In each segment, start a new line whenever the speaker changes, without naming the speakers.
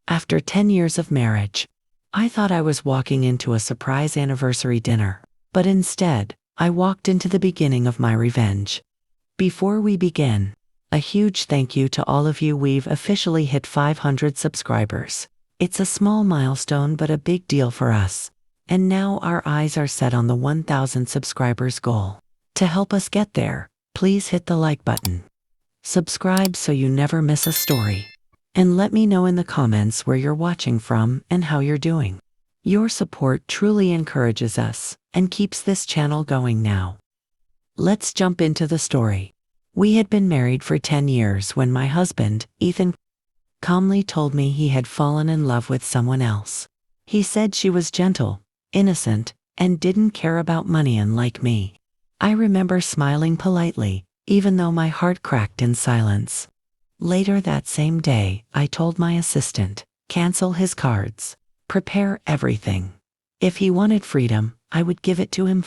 After 10 years of marriage, I thought I was walking into a surprise anniversary dinner, but instead, I walked into the beginning of my revenge. Before we begin, a huge thank you to all of you. We've officially hit 500 subscribers. It's a small milestone but a big deal for us. And now our eyes are set on the 1,000 subscribers goal. To help us get there, please hit the like button. Subscribe so you never miss a story. And let me know in the comments where you're watching from and how you're doing. Your support truly encourages us and keeps this channel going now. Let's jump into the story. We had been married for 10 years when my husband, Ethan, calmly told me he had fallen in love with someone else. He said she was gentle, innocent, and didn't care about money unlike me. I remember smiling politely, even though my heart cracked in silence. Later that same day, I told my assistant, cancel his cards, prepare everything. If he wanted freedom, I would give it to him.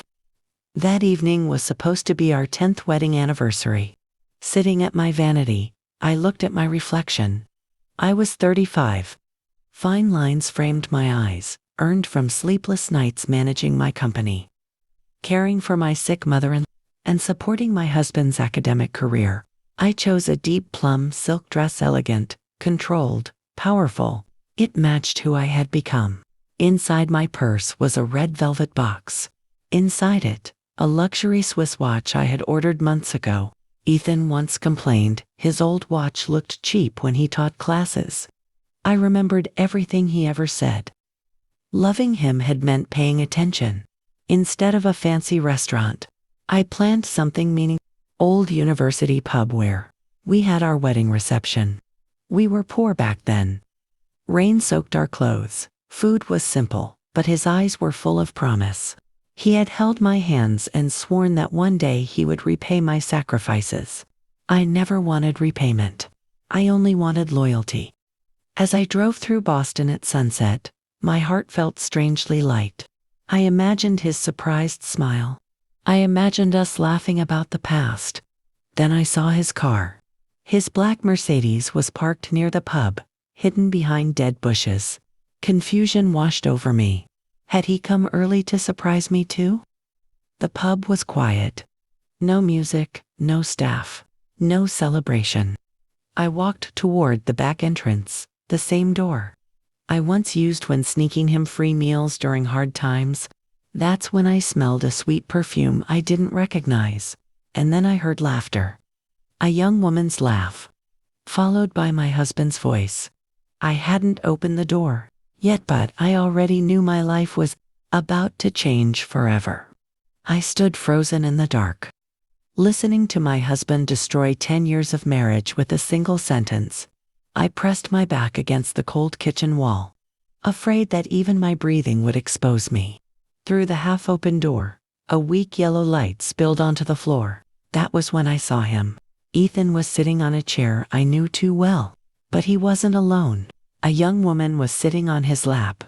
That evening was supposed to be our 10th wedding anniversary. Sitting at my vanity, I looked at my reflection. I was 35. Fine lines framed my eyes, earned from sleepless nights managing my company, caring for my sick mother and supporting my husband's academic career. I chose a deep plum silk dress, elegant, controlled, powerful. It matched who I had become. Inside my purse was a red velvet box. Inside it, a luxury Swiss watch I had ordered months ago. Ethan once complained his old watch looked cheap when he taught classes. I remembered everything he ever said. Loving him had meant paying attention. Instead of a fancy restaurant, I planned something meaningful. Old university pub where we had our wedding reception. We were poor back then. Rain soaked our clothes. Food was simple, but his eyes were full of promise. He had held my hands and sworn that one day he would repay my sacrifices. I never wanted repayment. I only wanted loyalty. As I drove through Boston at sunset, my heart felt strangely light. I imagined his surprised smile. I imagined us laughing about the past. Then I saw his car. His black Mercedes was parked near the pub, hidden behind dead bushes. Confusion washed over me. Had he come early to surprise me too? The pub was quiet. No music, no staff, no celebration. I walked toward the back entrance, the same door I once used when sneaking him free meals during hard times. That's when I smelled a sweet perfume I didn't recognize. And then I heard laughter. A young woman's laugh, followed by my husband's voice. I hadn't opened the door yet, but I already knew my life was about to change forever. I stood frozen in the dark, listening to my husband destroy 10 years of marriage with a single sentence. I pressed my back against the cold kitchen wall, afraid that even my breathing would expose me. Through the half-open door, a weak yellow light spilled onto the floor. That was when I saw him. Ethan was sitting on a chair I knew too well. But he wasn't alone. A young woman was sitting on his lap.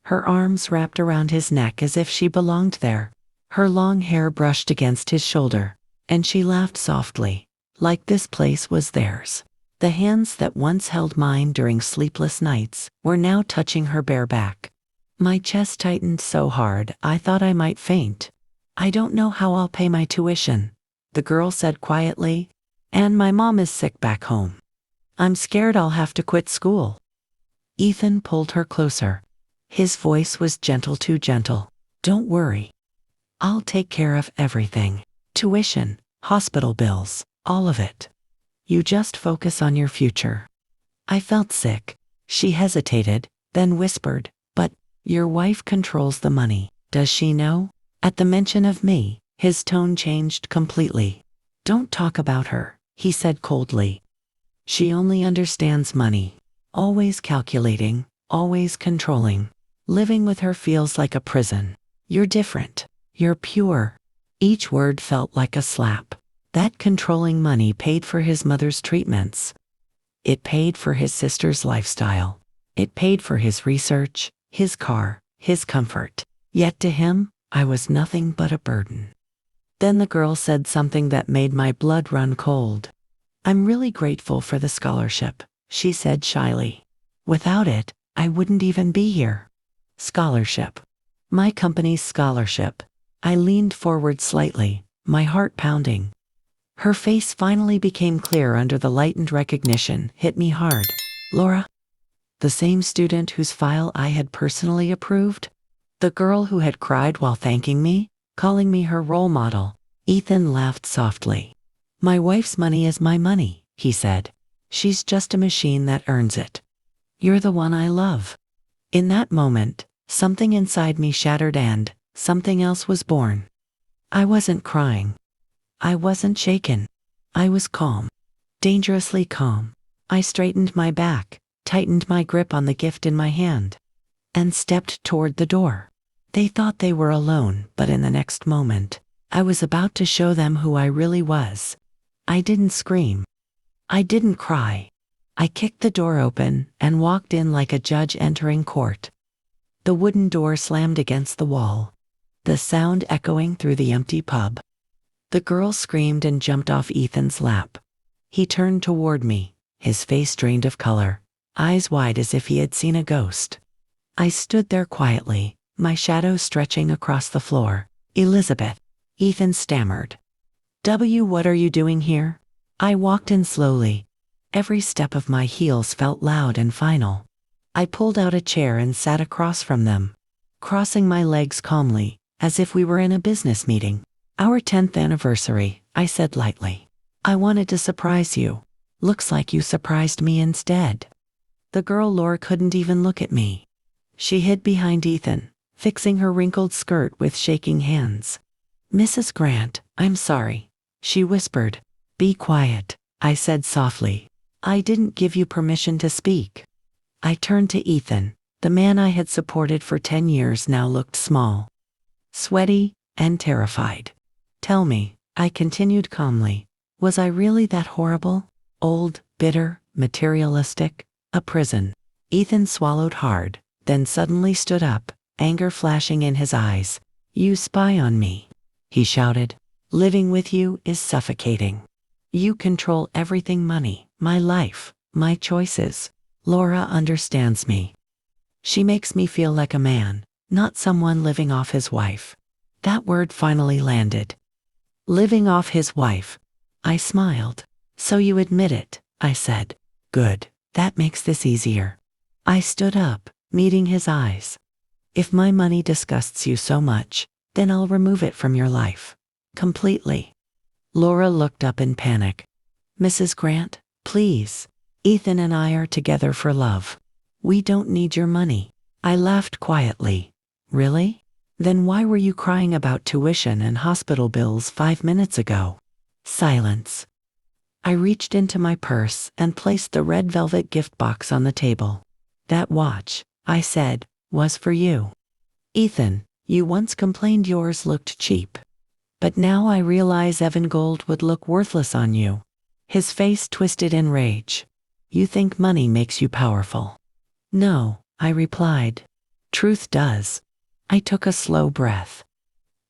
Her arms wrapped around his neck as if she belonged there. Her long hair brushed against his shoulder, and she laughed softly, like this place was theirs. The hands that once held mine during sleepless nights were now touching her bare back. My chest tightened so hard I thought I might faint. I don't know how I'll pay my tuition, the girl said quietly, and my mom is sick back home. I'm scared I'll have to quit school. Ethan pulled her closer. His voice was gentle, too gentle. Don't worry. I'll take care of everything. Tuition, hospital bills, all of it. You just focus on your future. I felt sick. She hesitated, then whispered, but your wife controls the money. Does she know? At the mention of me, his tone changed completely. Don't talk about her, he said coldly. She only understands money. Always calculating, always controlling. Living with her feels like a prison. You're different. You're pure. Each word felt like a slap. That controlling money paid for his mother's treatments. It paid for his sister's lifestyle. It paid for his research, his car, his comfort. Yet to him, I was nothing but a burden. Then the girl said something that made my blood run cold. I'm really grateful for the scholarship, she said shyly. Without it, I wouldn't even be here. Scholarship. My company's scholarship. I leaned forward slightly, my heart pounding. Her face finally became clear under the lightened recognition, hit me hard. Laura? The same student whose file I had personally approved? The girl who had cried while thanking me, calling me her role model. Ethan laughed softly. My wife's money is my money, he said. She's just a machine that earns it. You're the one I love. In that moment, something inside me shattered and something else was born. I wasn't crying. I wasn't shaken. I was calm. Dangerously calm. I straightened my back, tightened my grip on the gift in my hand, and stepped toward the door. They thought they were alone, but in the next moment, I was about to show them who I really was. I didn't scream. I didn't cry. I kicked the door open and walked in like a judge entering court. The wooden door slammed against the wall, the sound echoing through the empty pub. The girl screamed and jumped off Ethan's lap. He turned toward me, his face drained of color, eyes wide as if he had seen a ghost. I stood there quietly, my shadow stretching across the floor. Elizabeth, Ethan stammered. What are you doing here? I walked in slowly. Every step of my heels felt loud and final. I pulled out a chair and sat across from them, crossing my legs calmly, as if we were in a business meeting. Our 10th anniversary, I said lightly. I wanted to surprise you. Looks like you surprised me instead. The girl Laura couldn't even look at me. She hid behind Ethan, fixing her wrinkled skirt with shaking hands. Mrs. Grant, I'm sorry, she whispered. Be quiet, I said softly. I didn't give you permission to speak. I turned to Ethan. The man I had supported for 10 years now looked small, sweaty, and terrified. Tell me, I continued calmly, was I really that horrible? Old, bitter, materialistic? A prison. Ethan swallowed hard, then suddenly stood up, anger flashing in his eyes. You spy on me, he shouted. Living with you is suffocating. You control everything: money, my life, my choices. Laura understands me. She makes me feel like a man, not someone living off his wife. That word finally landed. Living off his wife. I smiled. So you admit it, I said. Good, that makes this easier. I stood up, meeting his eyes. If my money disgusts you so much, then I'll remove it from your life. Completely. Laura looked up in panic. Mrs. Grant, please. Ethan and I are together for love. We don't need your money. I laughed quietly. Really? Then why were you crying about tuition and hospital bills 5 minutes ago? Silence. I reached into my purse and placed the red velvet gift box on the table. That watch, I said, was for you. Ethan, you once complained yours looked cheap. But now I realize Evan Gold would look worthless on you. His face twisted in rage. You think money makes you powerful. No, I replied. Truth does. I took a slow breath.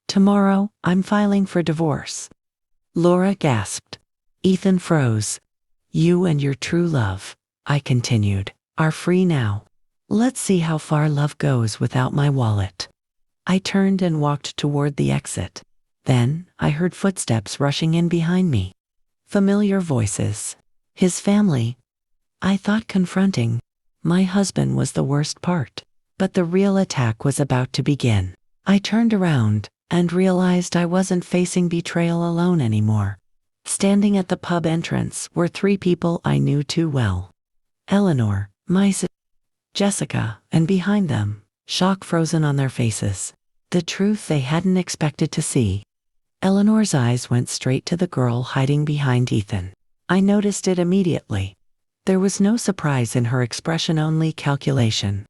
Tomorrow, I'm filing for divorce. Laura gasped. Ethan froze. You and your true love, I continued, are free now. Let's see how far love goes without my wallet. I turned and walked toward the exit. Then, I heard footsteps rushing in behind me. Familiar voices. His family. I thought confronting my husband was the worst part. But the real attack was about to begin. I turned around and realized I wasn't facing betrayal alone anymore. Standing at the pub entrance were 3 people I knew too well. Eleanor, my sister, Jessica, and behind them, shock frozen on their faces. The truth they hadn't expected to see. Eleanor's eyes went straight to the girl hiding behind Ethan. I noticed it immediately. There was no surprise in her expression, only calculation.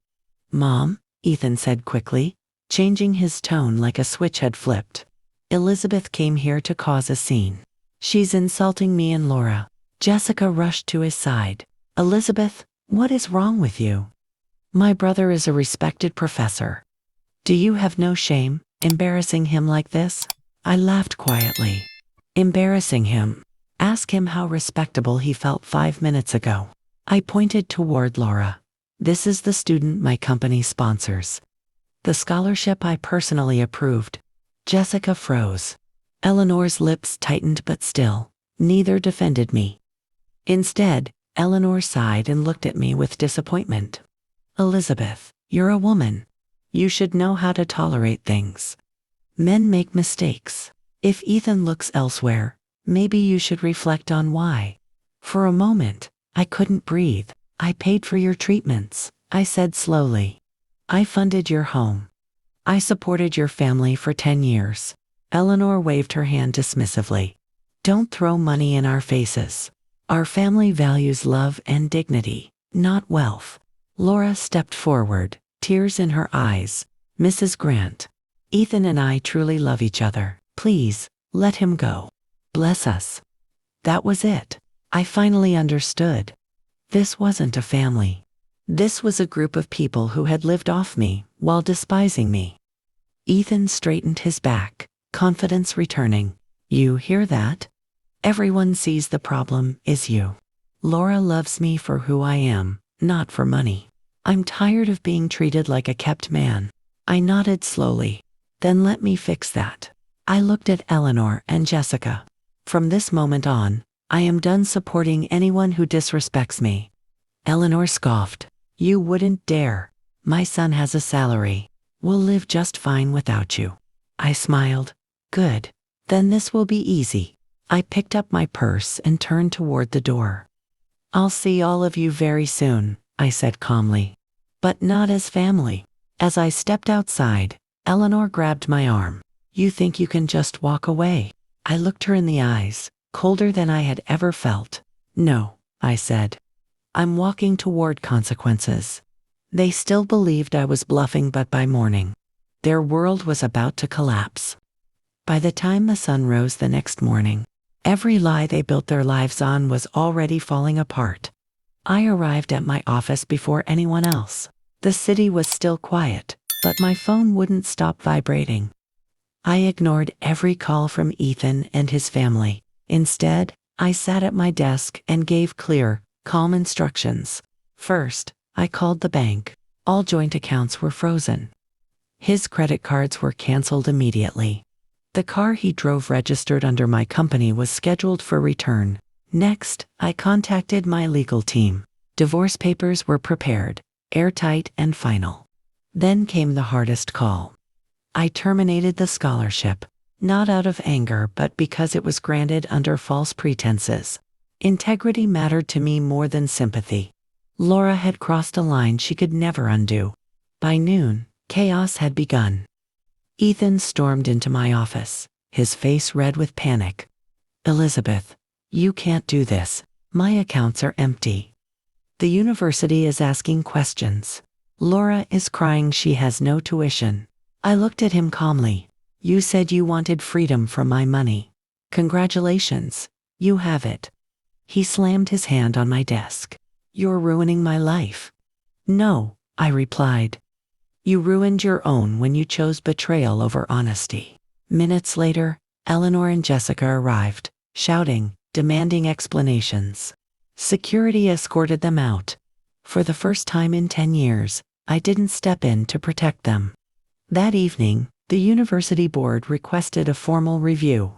Mom, Ethan said quickly, changing his tone like a switch had flipped. Elizabeth came here to cause a scene. She's insulting me and Laura. Jessica rushed to his side. Elizabeth, what is wrong with you? My brother is a respected professor. Do you have no shame, embarrassing him like this? I laughed quietly. Embarrassing him? Ask him how respectable he felt 5 minutes ago. I pointed toward Laura. This is the student my company sponsors. The scholarship I personally approved. Jessica froze. Eleanor's lips tightened, but still, neither defended me. Instead, Eleanor sighed and looked at me with disappointment. Elizabeth, you're a woman. You should know how to tolerate things. Men make mistakes. If Ethan looks elsewhere, maybe you should reflect on why. For a moment, I couldn't breathe. I paid for your treatments, I said slowly. I funded your home. I supported your family for 10 years. Eleanor waved her hand dismissively. Don't throw money in our faces. Our family values love and dignity, not wealth. Laura stepped forward, tears in her eyes. Mrs. Grant, Ethan and I truly love each other. Please, let him go. Bless us. That was it. I finally understood. This wasn't a family. This was a group of people who had lived off me while despising me. Ethan straightened his back, confidence returning. You hear that? Everyone sees the problem is you. Laura loves me for who I am, not for money. I'm tired of being treated like a kept man. I nodded slowly. Then let me fix that. I looked at Eleanor and Jessica. From this moment on, I am done supporting anyone who disrespects me. Eleanor scoffed. You wouldn't dare. My son has a salary. We'll live just fine without you. I smiled. Good. Then this will be easy. I picked up my purse and turned toward the door. I'll see all of you very soon, I said calmly. But not as family. As I stepped outside, Eleanor grabbed my arm. You think you can just walk away? I looked her in the eyes, colder than I had ever felt. No, I said. I'm walking toward consequences. They still believed I was bluffing, but by morning, their world was about to collapse. By the time the sun rose the next morning, every lie they built their lives on was already falling apart. I arrived at my office before anyone else. The city was still quiet, but my phone wouldn't stop vibrating. I ignored every call from Ethan and his family. Instead, I sat at my desk and gave clear, calm instructions. First, I called the bank. All joint accounts were frozen. His credit cards were canceled immediately. The car he drove registered under my company was scheduled for return. Next, I contacted my legal team. Divorce papers were prepared, airtight and final. Then came the hardest call. I terminated the scholarship, not out of anger but because it was granted under false pretenses. Integrity mattered to me more than sympathy. Laura had crossed a line she could never undo. By noon, chaos had begun. Ethan stormed into my office, his face red with panic. Elizabeth, you can't do this. My accounts are empty. The university is asking questions. Laura is crying she has no tuition. I looked at him calmly. You said you wanted freedom from my money. Congratulations, you have it. He slammed his hand on my desk. You're ruining my life. No, I replied. You ruined your own when you chose betrayal over honesty. Minutes later, Eleanor and Jessica arrived, shouting, demanding explanations. Security escorted them out. For the first time in 10 years, I didn't step in to protect them. That evening, the university board requested a formal review.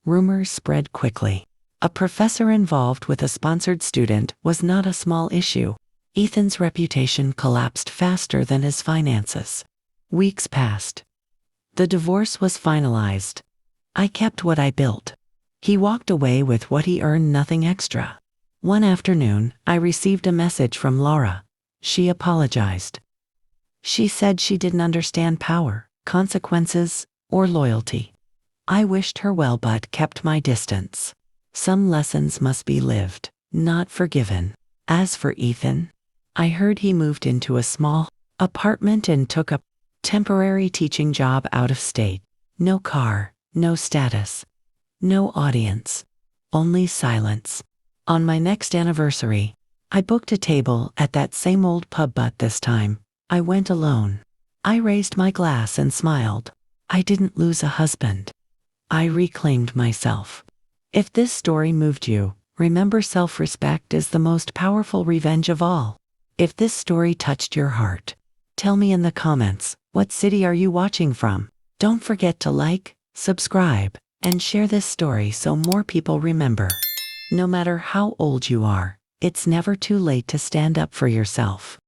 Rumors spread quickly. A professor involved with a sponsored student was not a small issue. Ethan's reputation collapsed faster than his finances. Weeks passed. The divorce was finalized. I kept what I built. He walked away with what he earned, nothing extra. One afternoon, I received a message from Laura. She apologized. She said she didn't understand power, consequences, or loyalty. I wished her well but kept my distance. Some lessons must be lived, not forgiven. As for Ethan, I heard he moved into a small apartment and took a temporary teaching job out of state. No car, no status, no audience, only silence. On my next anniversary, I booked a table at that same old pub, but this time, I went alone. I raised my glass and smiled. I didn't lose a husband. I reclaimed myself. If this story moved you, remember self-respect is the most powerful revenge of all. If this story touched your heart, tell me in the comments, what city are you watching from? Don't forget to like, subscribe, and share this story so more people remember. No matter how old you are, it's never too late to stand up for yourself.